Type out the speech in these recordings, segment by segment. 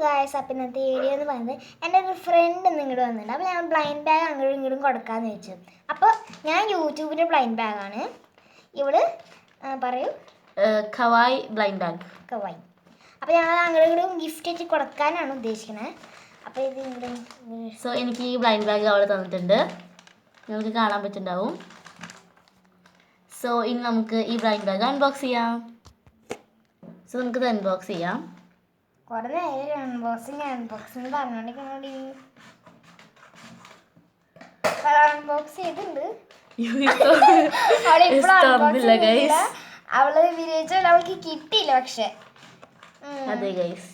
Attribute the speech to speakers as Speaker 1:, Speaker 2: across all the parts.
Speaker 1: Guys, അപ്പം ഇന്നത്തെ video എന്ന് പറയുന്നത് എൻ്റെ ഒരു ഫ്രണ്ട് ഇങ്ങോട്ട് വന്നിട്ടുണ്ട്. അപ്പോൾ ഞാൻ ബ്ലൈൻഡ് ബാഗ് അങ്ങോട്ടും ഇങ്ങോട്ടും കൊടുക്കാമെന്ന് വെച്ചു. അപ്പോൾ ഞാൻ യൂട്യൂബിൻ്റെ ബ്ലൈൻഡ് ബാഗാണ്. ഇവിടെ പറയൂ,
Speaker 2: കവായ് ബ്ലൈൻഡ് ബാഗ്.
Speaker 1: കവായ്. അപ്പോൾ ഞങ്ങൾ അങ്ങോട്ടും ഇങ്ങോട്ടും ഗിഫ്റ്റ് ആയിട്ട് കൊടുക്കാനാണ് ഉദ്ദേശിക്കുന്നത്. അപ്പോൾ ഇത് ഇങ്ങോട്ടും
Speaker 2: സോ എനിക്ക് ഈ ബ്ലൈൻഡ് ബാഗ് അവിടെ തന്നിട്ടുണ്ട്, നിങ്ങൾക്ക് കാണാൻ പറ്റുന്നുണ്ടാവും. സോ ഇനി നമുക്ക് ഈ ബ്ലൈൻഡ് ബാഗ് അൺബോക്സ് ചെയ്യാം. സോ നമുക്കിത് അൺബോക്സ് ചെയ്യാം.
Speaker 1: കുറേ നേരം അൺബോക്സിങ് പറഞ്ഞോണ്ടിരിക്കണോടി. അൺബോക്സ് ചെയ്തിട്ടുണ്ട്. അവള് വിചാരിച്ചാൽ അവൾക്ക് കിട്ടിയില്ല. പക്ഷെ
Speaker 2: അതെ ഗൈസ്,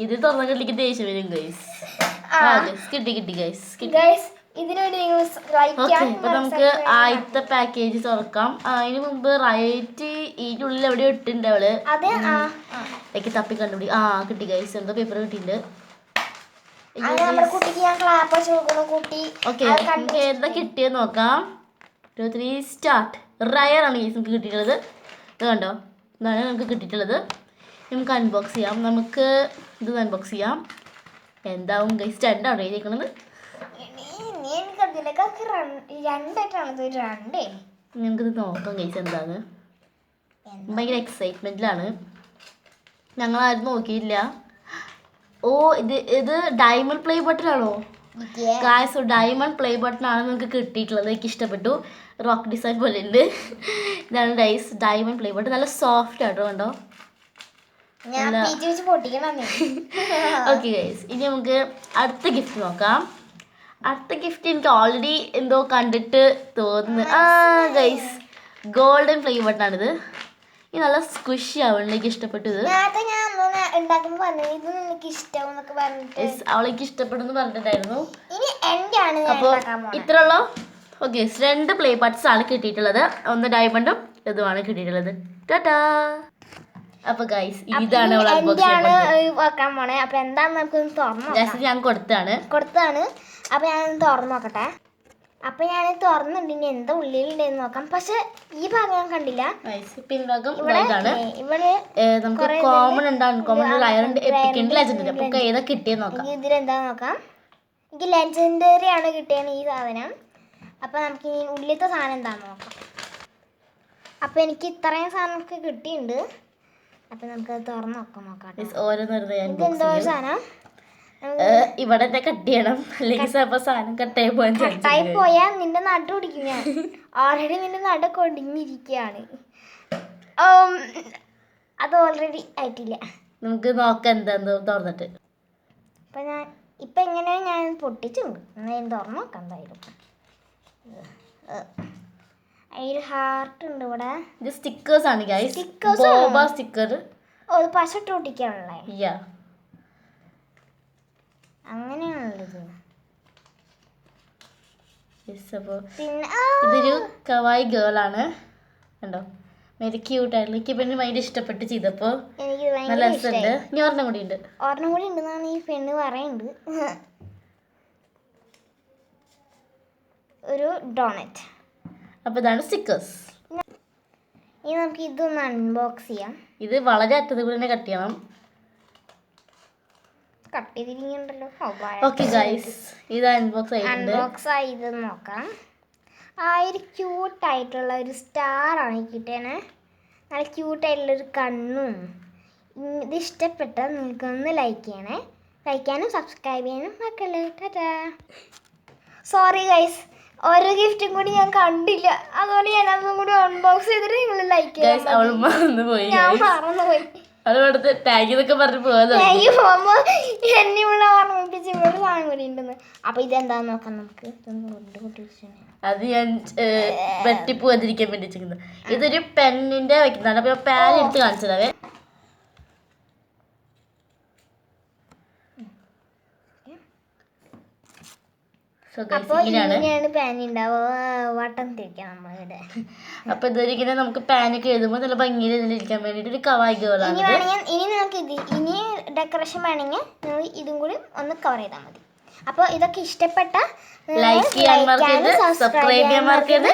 Speaker 2: ഇത് തുറന്നിട്ടിലേക്ക് ദേഷ്യം വരും ഗൈസ്. കിട്ടി ഗൈസ്.
Speaker 1: ഇപ്പൊ
Speaker 2: നമുക്ക് ആദ്യത്തെ പാക്കേജ് തുറക്കാം. അതിന് മുമ്പ് റൈറ്റ് ഇതിന്റെ ഉള്ളിൽ എവിടെയോ ഇട്ടുണ്ട് അവള്. എനിക്ക് തപ്പി കണ്ടുപിടി. കിട്ടി ഗൈസ്, എന്തോ പേപ്പർ കിട്ടിയിട്ടുണ്ട്. ഓക്കെ, നമുക്ക് എന്താ കിട്ടിയെന്ന് നോക്കാം. 2, 3 സ്റ്റാർട്ട്. റയർ ആണ് ഗൈസ് നമുക്ക് കിട്ടിയിട്ടുള്ളത്. ഇത് കണ്ടോ, ഇതാണ് നമുക്ക് കിട്ടിയിട്ടുള്ളത്. നമുക്ക് അൺബോക്സ് ചെയ്യാം. നമുക്ക് ഇത് അൺബോക്സ് ചെയ്യാം. എന്താവും ഗൈസ്, രണ്ടാണ് എഴുതിയിരിക്കുന്നത്. ഞങ്ങൾക്കിത് നോക്കാം ഗൈസ് എന്താണ്. ഭയങ്കര എക്സൈറ്റ്മെന്റിലാണ്. ഞങ്ങളാരും നോക്കിയില്ല. ഇത് ഡയമണ്ട് പ്ലേ ബട്ടൺ ആണോ ഗൈസ്? ഡയമണ്ട് പ്ലേ ബട്ടൺ ആണ് നിങ്ങൾക്ക് കിട്ടിയിട്ടുള്ളത്. എനിക്ക് ഇഷ്ടപ്പെട്ടു. റോക്ക് ഡിസൈൻ പോലെ ഉണ്ട്. ഇതാണ് ഗൈസ് ഡയമണ്ട് പ്ലേ ബട്ടൺ. നല്ല സോഫ്റ്റ് ആട്ടോ, കണ്ടോ. ഓക്കെ ഗൈസ്, ഇനി നമുക്ക് അടുത്ത ഗിഫ്റ്റ് നോക്കാം. അടുത്ത ഗിഫ്റ്റ് എനിക്ക് ഓൾറെഡി എന്തോ കണ്ടിട്ട് തോന്നുന്നു. ഗൈസ്, ഗോൾഡൻ പ്ലേ ബട്ടൺ ആണിത്. ഇത് നല്ല സ്ക്വിഷി ആവുന്നുണ്ട്. എനിക്ക് ഇഷ്ടപ്പെട്ടു. ഇത് അവളേക്ക് ഇഷ്ടപ്പെടുന്നു പറഞ്ഞിട്ടുണ്ടായിരുന്നു. അപ്പൊ ഇത്രയുള്ളൂ. ഓക്കെ, 2 പ്ലേ പാർട്സ് ആണ് കിട്ടിയിട്ടുള്ളത്. ഒന്ന് ഡയമണ്ടും ഇതുമാണ് കിട്ടിയിട്ടുള്ളത്. ടാറ്റാ. അപ്പൊ ഗൈസ്, ഇതാണ് ഞാൻ കൊടുത്താണ്.
Speaker 1: അപ്പൊ ഞാൻ തുറന്നു നോക്കട്ടെ. അപ്പൊ ഞാൻ തുറന്നിട്ടുണ്ട്. ഇനി എന്താ ഉള്ളിലുണ്ടെന്ന് നോക്കാം. പക്ഷെ ഈ ഭാഗം ഞാൻ കണ്ടില്ല.
Speaker 2: നമുക്ക് കോമൺ ഉണ്ട്, അൺകോമൺ ഉണ്ട്, എപ്പിക് ലെജൻഡറി. അപ്പൊ ഏതാ കിട്ടിയെന്ന് നോക്കാം.
Speaker 1: ഇതിലെന്താ നോക്കാം. എനിക്ക് ലെജൻഡറി ആണ് കിട്ടിയത് ഈ സാധനം. അപ്പൊ നമുക്ക് ഈ ഉള്ളിലത്തെ സാധനം എന്താന്ന് നോക്കാം. അപ്പൊ എനിക്ക് ഇത്രയും സാധനമൊക്കെ കിട്ടിയിട്ടുണ്ട്. അപ്പൊ നമുക്ക് തുറന്നു നോക്കാം. ഇതെന്തോ സാധനം.
Speaker 2: ഇവിടെ കട്ട് ചെയ്യണം, അല്ലെങ്കിൽ സാധനം
Speaker 1: കട്ടായി പോയാൽ നിന്റെ നടു പിടിക്കും ഞാൻ. ഓൾറെഡി നിന്റെ നട കൊടിഞ്ഞിരിക്കുകയാണ്. അത് ഓൾറെഡി ആയിട്ടില്ല.
Speaker 2: നമുക്ക് നോക്കാം എന്താ തുറന്നിട്ട്.
Speaker 1: ഇപ്പൊ എങ്ങനെയാ ഞാൻ പൊട്ടിച്ചുണ്ട്. ഞാൻ തുറന്നു നോക്കാം. എന്തായാലും അതിൽ ഹാർട്ട് ഉണ്ട്. ഇവിടെ
Speaker 2: ഇത് സ്റ്റിക്കേഴ്സ് ആണ് ഗൈസ്. സ്റ്റിക്കർ.
Speaker 1: പശട്ട് ഒട്ടിക്കാനുള്ളേ. അങ്ങനെയാണുള്ളത്.
Speaker 2: ഇതൊരു കവായ് ഗേൾ ആണ്, കണ്ടോ. ഭയങ്കര ക്യൂട്ട് ആയിട്ടുള്ള. എനിക്ക് പെണ്ണ് ഭയങ്കര ഇഷ്ടപ്പെട്ട് ചെയ്തപ്പോ നല്ല രസമുണ്ട്. ഇനി ഒരെണ്ണം കൂടി
Speaker 1: ഉണ്ടെന്നാണ് ഈ പെണ്ണ് പറയുന്നുണ്ട്. ഒരു ഡോണറ്റ്.
Speaker 2: അപ്പൊ ഇതാണ് സ്റ്റിക്കേഴ്സ്.
Speaker 1: ഇനി നമുക്ക് ഇതൊന്ന് അൺബോക്സ് ചെയ്യാം.
Speaker 2: ഇത് വളരെ അറ്റത്ത് കൂടി തന്നെ കട്ട് ചെയ്യണം. ഓക്കെ ഗൈസ്, ഇത്
Speaker 1: അൺബോക്സ് ആയത് നോക്കാം. ഒരു ക്യൂട്ടായിട്ടുള്ള ഒരു സ്റ്റാർ ആണ് കിട്ടിയത്. നല്ല ക്യൂട്ടായിട്ടുള്ളൊരു കണ്ണും. ഇത് ഇഷ്ടപ്പെട്ടാൽ നിങ്ങൾക്കൊന്ന് ലൈക്ക് ചെയ്യണേ. ലൈക്ക് ചെയ്യാനും സബ്സ്ക്രൈബ് ചെയ്യാനും മക്കളെ. ടാറ്റാ. സോറി ഗൈസ്, ഓരോ ഗിഫ്റ്റും കൂടി ഞാൻ കണ്ടില്ല. അതുകൊണ്ട് ഞാൻ അതും കൂടി അൺബോക്സ് ചെയ്തിട്ട് നിങ്ങൾ ലൈക്ക് ചെയ്യാം. ഞാൻ മറന്നുപോയി.
Speaker 2: അതുകൊണ്ടത്തെ ടാഗ് ഇതൊക്കെ പറഞ്ഞു പോകുമ്പോ
Speaker 1: എന്നെ ഓർമ്മിപ്പിച്ച് ഇവിടെ സാധനം കൂടി ഉണ്ടെന്ന്. അപ്പൊ ഇതെന്താന്ന് നോക്കാം നമുക്ക്.
Speaker 2: അത് ഞാൻ വെട്ടിപ്പോവാതിരിക്കാൻ വേണ്ടി വെച്ചിരിക്കുന്നത്. ഇതൊരു പെന്നിന്റെ വെക്കുന്നതാണ്. അപ്പൊ പാൻ എടുത്ത് കാണിച്ചതാവേ. അപ്പൊ ഇതൊരിക്കലും നമുക്ക് പാനൊക്കെ എഴുതുമ്പോൾ നല്ല ഭംഗിയിൽ ഇതിലിരിക്കാൻ വേണ്ടിട്ട് ഒരു കവായ് ഗേൾ ആണ്.
Speaker 1: ഇനി നമുക്ക് ഇനി ഡെക്കറേഷൻ വേണമെങ്കിൽ ഇതും കൂടി ഒന്ന് കവർ ചെയ്താൽ മതി. അപ്പോൾ ഇതൊക്കെ ഇഷ്ടപ്പെട്ട
Speaker 2: ലൈക്ക് ചെയ്യാൻ മറക്കരുത്, സബ്സ്ക്രൈബ് ചെയ്യാൻ മറക്കരുത്.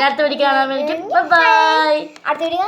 Speaker 2: അടുത്ത വീഡിയോ കാണാൻ വേണ്ടി ബൈ.
Speaker 1: അടുത്ത വീഡിയോ